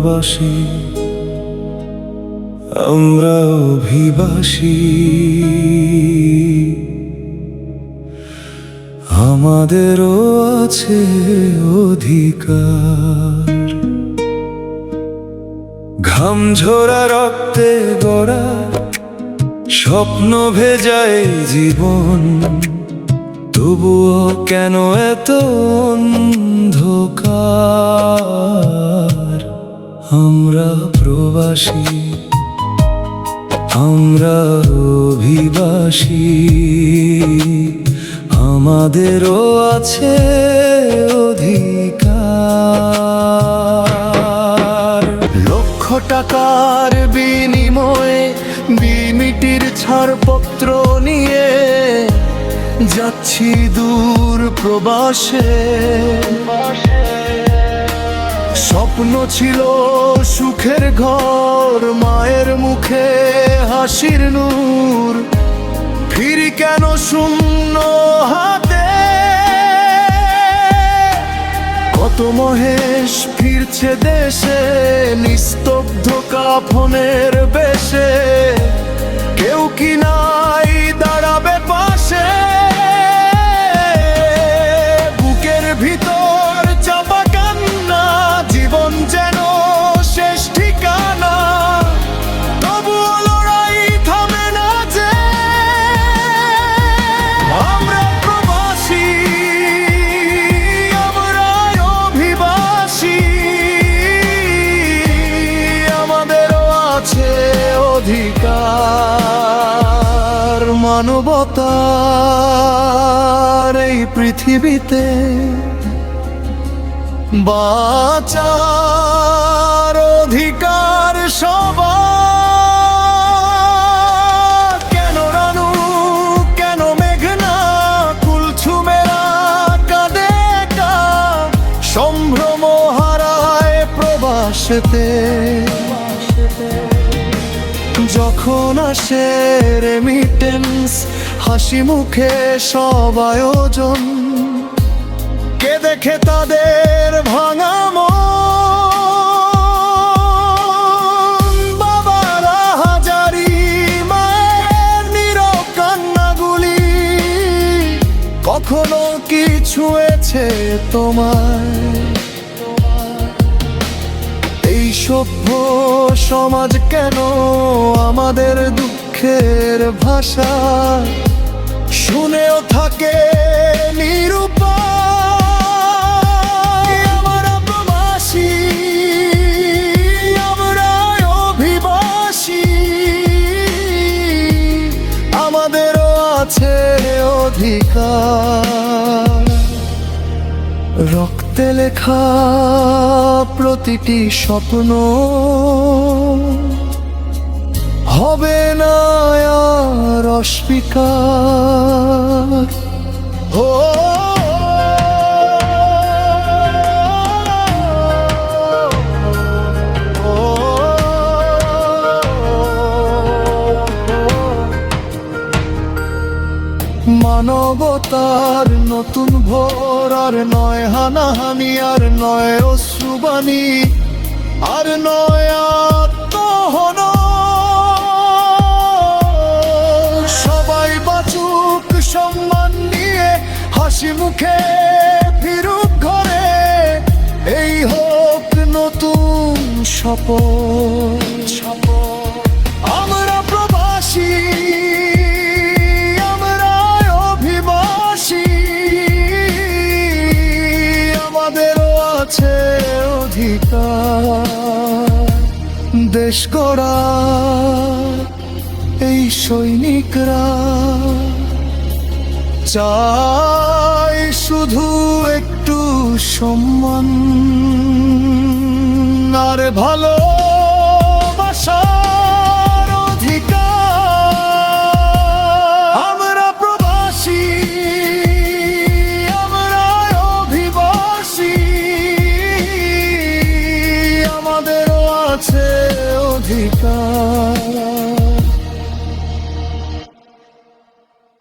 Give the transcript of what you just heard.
প্রবাসী, আমরা অভিবাসী। আমাদেরও আছে অধিকার। ঘাম ঝরা রক্তে গড়া স্বপ্ন ভেজায় জীবন, তবুও কেন এত অন্ধকার? আমরা প্রবাসী, আমরা অভিবাসী, আমাদেরও আছে অধিকার। লক্ষ টাকার বিনিময়ে বিমিটির ছাড়পত্র নিয়ে যাচ্ছি দূর প্রবাসে। স্বপ্ন ছিল সুখের ঘর, মায়ের মুখে হাসির নূর, ফিরি কেন শূন্য হাতে? কত মহেশ ফিরছে দেশে নিস্তব্ধ কাফনের বেশে, কেউ কি নাই দাঁড়াবে পাশে? বুকের ভিতর চাপা কান্না, জীবন যেন শেষ ঠিকানা, তবুও লড়াই থামে না যে। আমরা প্রবাসী, আমরা অভিবাসী, আমাদেরও আছে অধিকার। মানবতার এই পৃথিবীতে বাঁচার অধিকার সবার। কেন রানু, কেন মেঘনা, কুলছুমেরা কাঁদে একা, সম্ভ্রম হারায় প্রবাসেতে। যখন আসে রেমিটেন্স, হাসি মুখে সব আয়োজন, কে দেখে তাদের ভাঙা মন? বাবারা হাজারি, মায়ের নীরব কান্নাগুলি, কখনো কি ছুঁয়েছে তোমায়? এই সভ্য সমাজ কেন আমাদের দুঃখের ভাষা শুনেও থাকে নিরুপায়? আমরা প্রবাসী, আমরা অভিবাসী, আমাদেরও আছে অধিকার। রক্তে লেখা প্রতিটি স্বপ্ন হবে না আর অস্বীকার। ও মানবতার নতুন ভোর, আর নয় হানাহানি, আর নয় অশ্রুবাণী, আর নয় আত্মহনন। সবাই বাঁচুক সম্মান নিয়ে, হাসি মুখে ফিরুক ঘরে, এই হোক নতুন শপথ। আমরা প্রবাসী, আমরা অভিবাসী, আমাদেরও আছে অধিকার। দেশ গড়া এই সৈনিকরা চাই শুধু একটু সম্মান আর ভালো